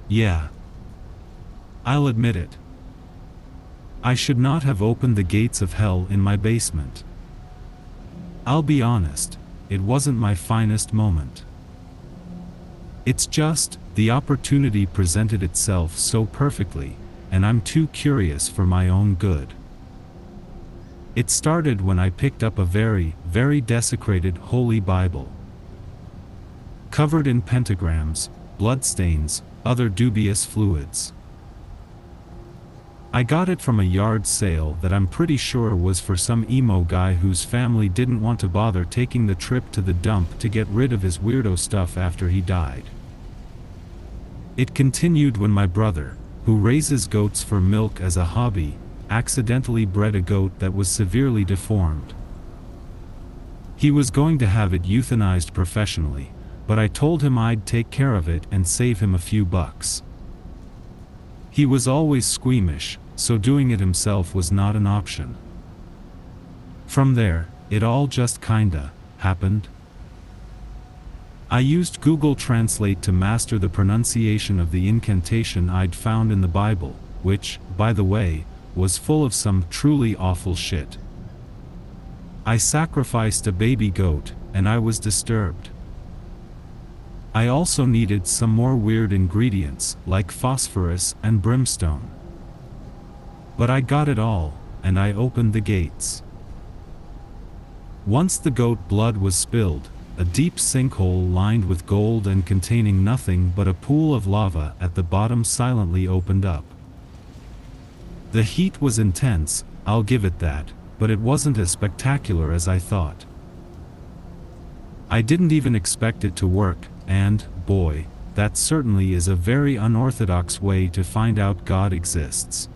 Yeah. I'll admit it. I should not have opened the gates of hell in my basement. I'll be honest, it wasn't my finest moment. It's just, the opportunity presented itself so perfectly, and I'm too curious for my own good. It started when I picked up a very, very desecrated Holy Bible. Covered in pentagrams, bloodstains, other dubious fluids. I got it from a yard sale that I'm pretty sure was for some emo guy whose family didn't want to bother taking the trip to the dump to get rid of his weirdo stuff after he died. It continued when my brother, who raises goats for milk as a hobby, accidentally bred a goat that was severely deformed. He was going to have it euthanized professionally, but I told him I'd take care of it and save him a few bucks. He was always squeamish, so doing it himself was not an option. From there, it all just kinda happened. I used Google Translate to master the pronunciation of the incantation I'd found in the Bible, which, by the way, was full of some truly awful shit. I sacrificed a baby goat, and I was disturbed. I also needed some more weird ingredients, like phosphorus and brimstone. But I got it all, and I opened the gates. Once the goat blood was spilled, a deep sinkhole lined with gold and containing nothing but a pool of lava at the bottom silently opened up. The heat was intense, I'll give it that, but it wasn't as spectacular as I thought. I didn't even expect it to work, and, boy, that certainly is a very unorthodox way to find out God exists.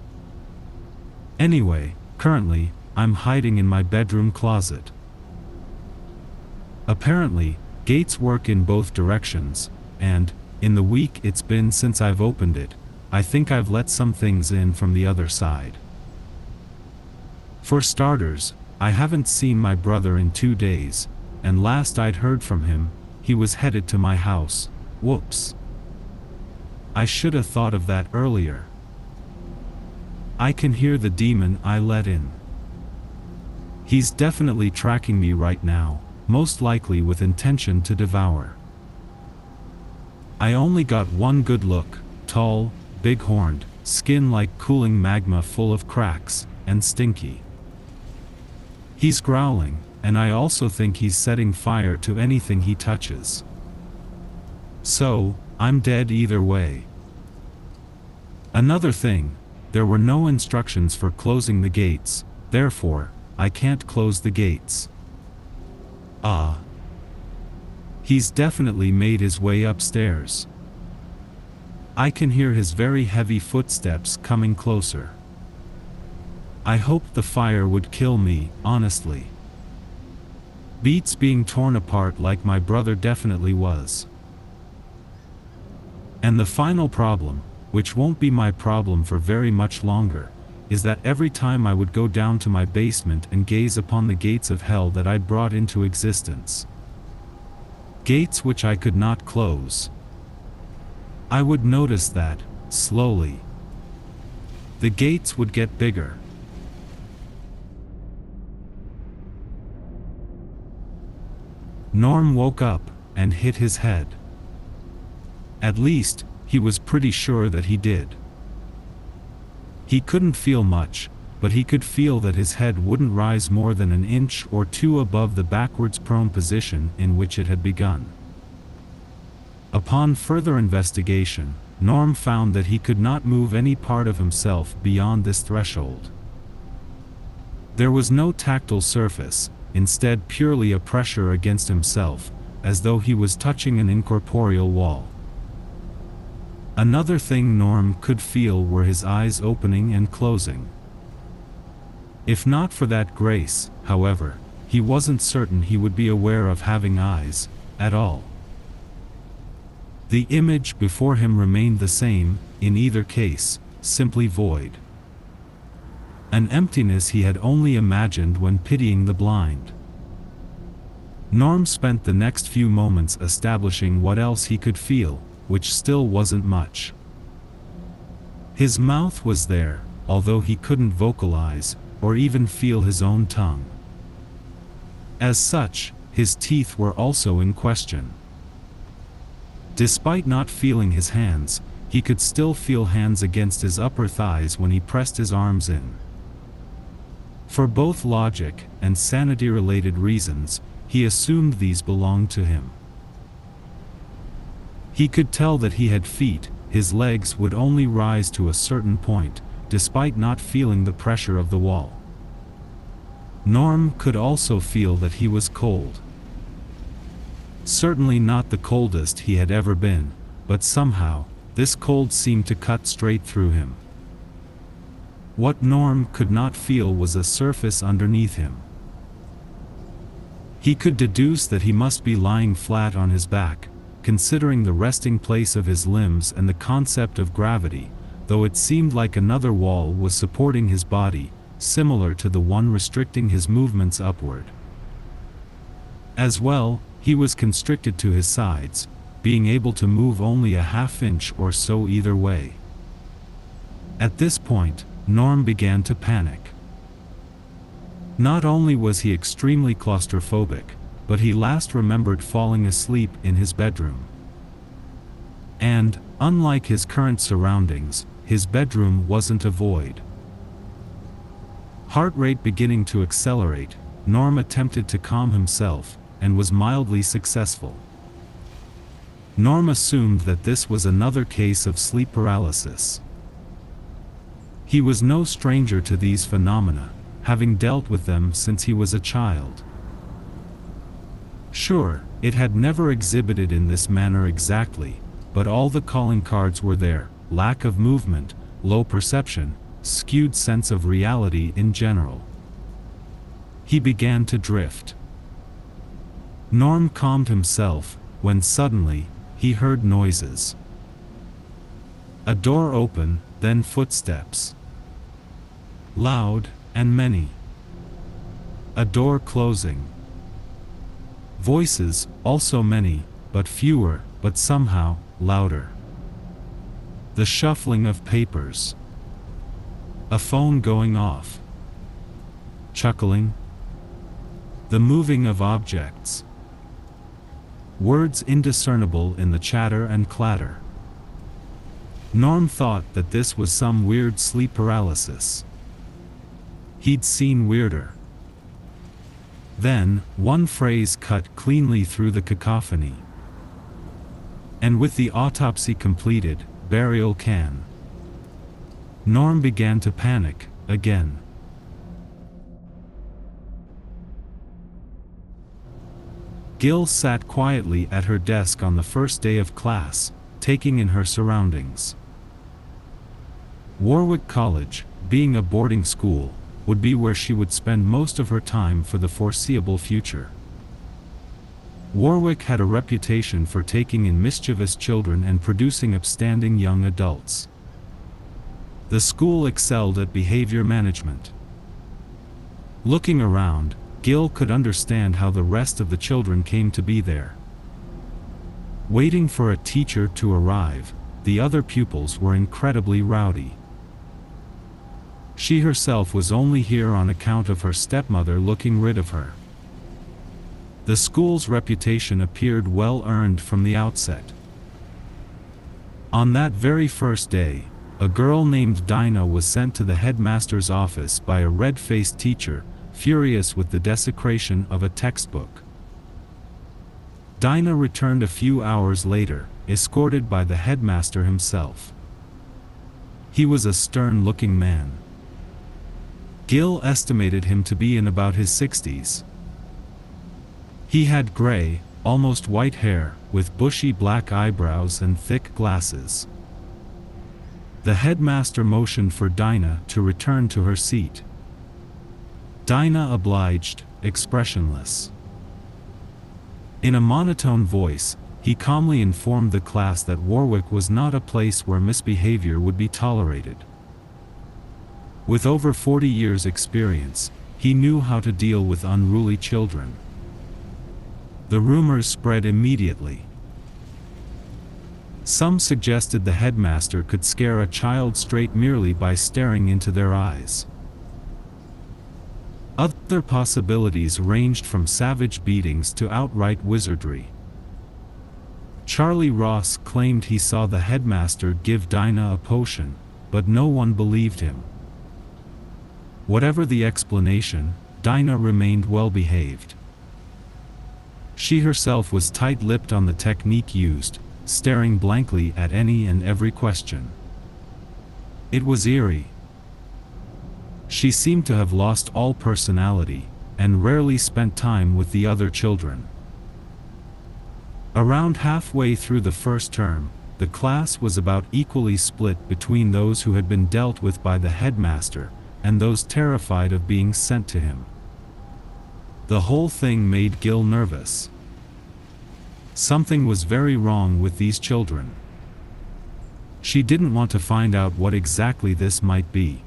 Anyway, currently, I'm hiding in my bedroom closet. Apparently, gates work in both directions, and, in the week it's been since I've opened it, I think I've let some things in from the other side. For starters, I haven't seen my brother in 2 days, and last I'd heard from him, he was headed to my house. Whoops. I should have thought of that earlier. I can hear the demon I let in. He's definitely tracking me right now, most likely with intention to devour. I only got one good look, tall, big-horned, skin like cooling magma full of cracks, and stinky. He's growling, and I also think he's setting fire to anything he touches. So, I'm dead either way. Another thing, there were no instructions for closing the gates, therefore, I can't close the gates. Ah. He's definitely made his way upstairs. I can hear his very heavy footsteps coming closer. I hoped the fire would kill me, honestly. Beats being torn apart like my brother definitely was. And the final problem, which won't be my problem for very much longer, is that every time I would go down to my basement and gaze upon the gates of hell that I'd brought into existence. Gates which I could not close. I would notice that, slowly, the gates would get bigger. Norm woke up, and hit his head. At least, he was pretty sure that he did. He couldn't feel much, but he could feel that his head wouldn't rise more than an inch or two above the backwards prone position in which it had begun. Upon further investigation, Norm found that he could not move any part of himself beyond this threshold. There was no tactile surface, instead purely a pressure against himself, as though he was touching an incorporeal wall. Another thing Norm could feel were his eyes opening and closing. If not for that grace, however, he wasn't certain he would be aware of having eyes, at all. The image before him remained the same, in either case, simply void. An emptiness he had only imagined when pitying the blind. Norm spent the next few moments establishing what else he could feel, which still wasn't much. His mouth was there, although he couldn't vocalize, or even feel his own tongue. As such, his teeth were also in question. Despite not feeling his hands, he could still feel hands against his upper thighs when he pressed his arms in. For both logic and sanity-related reasons, he assumed these belonged to him. He could tell that he had feet. His legs would only rise to a certain point, despite not feeling the pressure of the wall. Norm could also feel that he was cold. Certainly not the coldest he had ever been, but somehow, this cold seemed to cut straight through him. What Norm could not feel was a surface underneath him. He could deduce that he must be lying flat on his back, considering the resting place of his limbs and the concept of gravity, though it seemed like another wall was supporting his body, similar to the one restricting his movements upward. As well, he was constricted to his sides, being able to move only a half-inch or so either way. At this point, Norm began to panic. Not only was he extremely claustrophobic, but he last remembered falling asleep in his bedroom. And, unlike his current surroundings, his bedroom wasn't a void. Heart rate beginning to accelerate, Norm attempted to calm himself, and was mildly successful. Norm assumed that this was another case of sleep paralysis. He was no stranger to these phenomena, having dealt with them since he was a child. Sure, it had never exhibited in this manner exactly, but all the calling cards were there: lack of movement, low perception, skewed sense of reality in general. He began to drift. Norm calmed himself, when suddenly, he heard noises. A door open, then footsteps. Loud, and many. A door closing. Voices, also many, but fewer, but somehow, louder. The shuffling of papers. A phone going off. Chuckling. The moving of objects. Words indiscernible in the chatter and clatter. Norm thought that this was some weird sleep paralysis. He'd seen weirder. Then, one phrase cut cleanly through the cacophony. And with the autopsy completed, burial can. Norm began to panic, again. Gil sat quietly at her desk on the first day of class, taking in her surroundings. Warwick College, being a boarding school, would be where she would spend most of her time for the foreseeable future. Warwick had a reputation for taking in mischievous children and producing upstanding young adults. The school excelled at behavior management. Looking around, Gil could understand how the rest of the children came to be there. Waiting for a teacher to arrive, the other pupils were incredibly rowdy. She herself was only here on account of her stepmother looking rid of her. The school's reputation appeared well earned from the outset. On that very first day, a girl named Dinah was sent to the headmaster's office by a red-faced teacher, furious with the desecration of a textbook. Dinah returned a few hours later, escorted by the headmaster himself. He was a stern-looking man. Gil estimated him to be in about his 60s. He had gray, almost white hair, with bushy black eyebrows and thick glasses. The headmaster motioned for Dinah to return to her seat. Dinah obliged, expressionless. In a monotone voice, he calmly informed the class that Warwick was not a place where misbehavior would be tolerated. With over 40 years' experience, he knew how to deal with unruly children. The rumors spread immediately. Some suggested the headmaster could scare a child straight merely by staring into their eyes. Other possibilities ranged from savage beatings to outright wizardry. Charlie Ross claimed he saw the headmaster give Dinah a potion, but no one believed him. Whatever the explanation, Dinah remained well-behaved. She herself was tight-lipped on the technique used, staring blankly at any and every question. It was eerie. She seemed to have lost all personality, and rarely spent time with the other children. Around halfway through the first term, the class was about equally split between those who had been dealt with by the headmaster, and those terrified of being sent to him. The whole thing made Gil nervous. Something was very wrong with these children. She didn't want to find out what exactly this might be.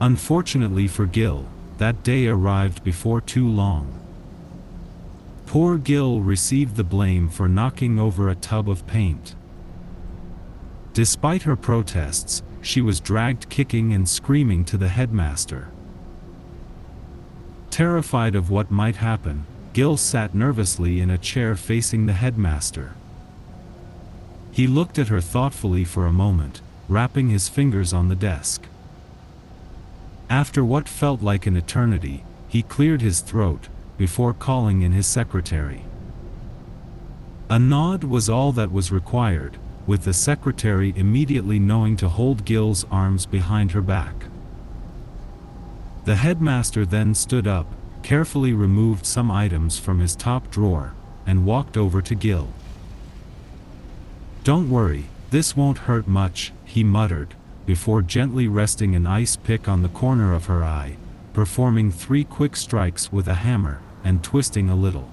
Unfortunately for Gil, that day arrived before too long. Poor Gil received the blame for knocking over a tub of paint. Despite her protests, she was dragged kicking and screaming to the headmaster. Terrified of what might happen, Gil sat nervously in a chair facing the headmaster. He looked at her thoughtfully for a moment, rapping his fingers on the desk. After what felt like an eternity, he cleared his throat, before calling in his secretary. A nod was all that was required, with the secretary immediately knowing to hold Gil's arms behind her back. The headmaster then stood up, carefully removed some items from his top drawer, and walked over to Gil. "Don't worry, this won't hurt much," he muttered, before gently resting an ice pick on the corner of her eye, performing 3 quick strikes with a hammer, and twisting a little.